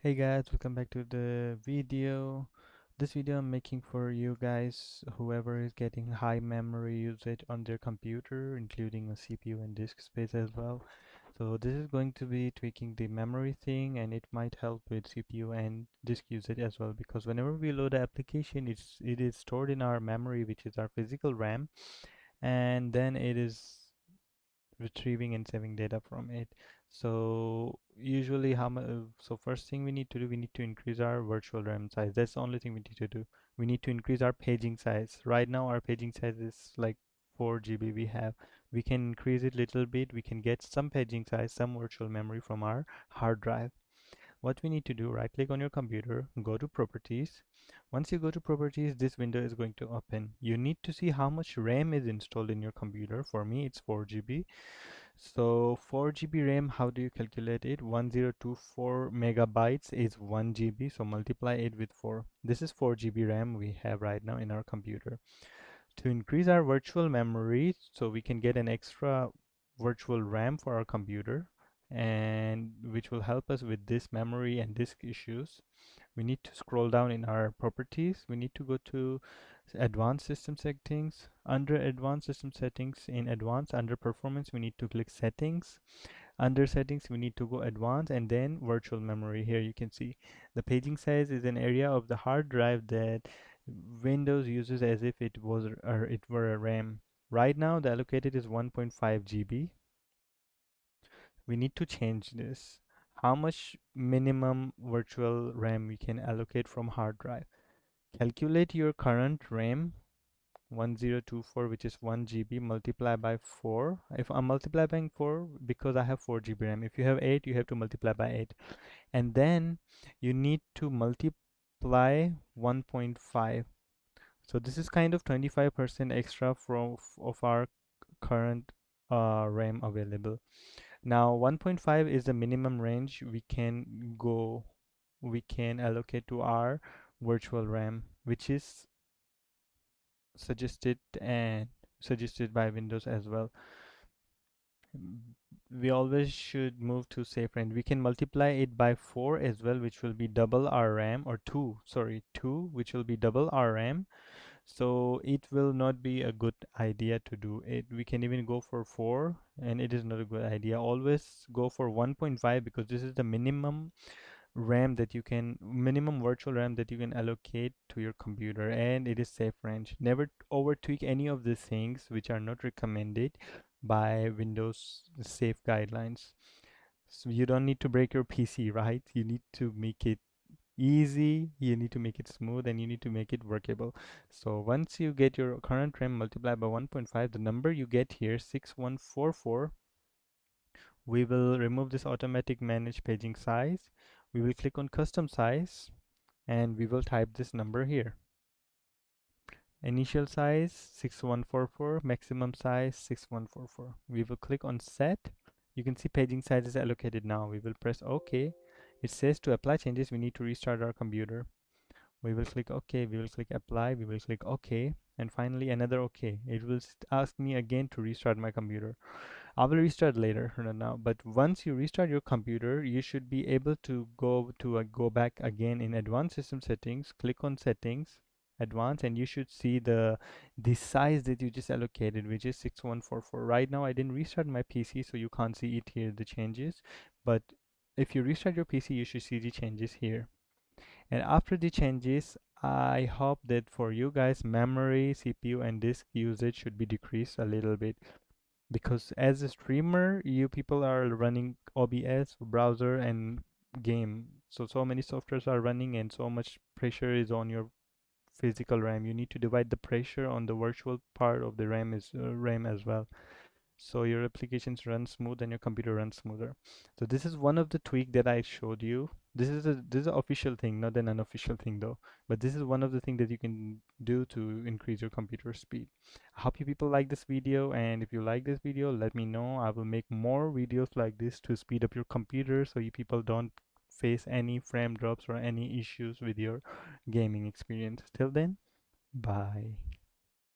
Hey guys, welcome back to the video. This video I'm making for you guys, whoever is getting high memory usage on their computer, including a CPU and disk space as well. So this is going to be tweaking the memory thing, and it might help with CPU and disk usage as well, because whenever we load the application, it is stored in our memory, which is our physical RAM, and then it is retrieving and saving data from it. So usually so first thing we need to do, we need to increase our virtual RAM size. That's the only thing we need to do. We need to increase our paging size. Right now our paging size is like 4 GB we have. We can increase it little bit. We can get some paging size, some virtual memory from our hard drive. What we need to do, right click on your computer, go to properties. Once you go to properties, this window is going to open. You need to see how much RAM is installed in your computer. For me it's 4 GB. So 4 GB RAM, how do you calculate it? 1024 megabytes is 1 GB, so multiply it with 4. This is 4 GB RAM we have right now in our computer. To increase our virtual memory, so we can get an extra virtual RAM for our computer, and which will help us with this memory and disk issues, we need to scroll down in our properties. We need to go to advanced system settings. Under advanced system settings, in advanced, under performance, we need to click settings. Under settings, we need to go advanced and then virtual memory. Here you can see the paging size is an area of the hard drive that Windows uses as if it was or it were a RAM. Right now the allocated is 1.5 GB. We need to change this. How much minimum virtual RAM we can allocate from hard drive? Calculate your current RAM 1024, which is 1 GB, multiply by 4. If I'm multiplying by 4, because I have 4 GB RAM. If you have 8, you have to multiply by 8. And then you need to multiply 1.5. So this is kind of 25% extra from of our current RAM available. Now 1.5 is the minimum range we can allocate to our virtual RAM, which is suggested and suggested by Windows as well. We always should move to safe range. We can multiply it by 4 as well, which will be double our RAM, or 2, sorry, 2, which will be double our RAM. So it will not be a good idea to do it. We can even go for 4, and it is not a good idea. Always go for 1.5, because this is the minimum virtual RAM that you can allocate to your computer, and it is safe range. Never over tweak any of these things which are not recommended by Windows safe guidelines. So you don't need to break your PC, right? You need to make it easy, you need to make it smooth, and you need to make it workable. So once you get your current RAM multiplied by 1.5, the number you get here, 6144, we will remove this automatic manage paging size. We will click on custom size, and we will type this number here. Initial size 6144, maximum size 6144. We will click on set. You can see paging size is allocated now. We will press OK. It says to apply changes, we need to restart our computer. We will click OK, we will click apply, we will click OK, and finally another OK. It will ask me again to restart my computer. I will restart later, not now, but once you restart your computer, you should be able to go back again in advanced system settings, click on settings, advanced, and you should see the size that you just allocated, which is 6144. Right now I didn't restart my PC, so you can't see it here, the changes, but if you restart your PC, you should see the changes here. And after the changes, I hope that for you guys, memory, CPU, and disk usage should be decreased a little bit, because as a streamer, you people are running OBS, browser, and game. So many softwares are running, and so much pressure is on your physical RAM. You need to divide the pressure on the virtual part of the RAM as well, so your applications run smooth and your computer runs smoother. So this is one of the tweak that I showed you. This is an official thing, not an unofficial thing though. But this is one of the things that you can do to increase your computer speed. I hope you people like this video, and if you like this video, let me know. I will make more videos like this to speed up your computer, so you people don't face any frame drops or any issues with your gaming experience. Till then, bye.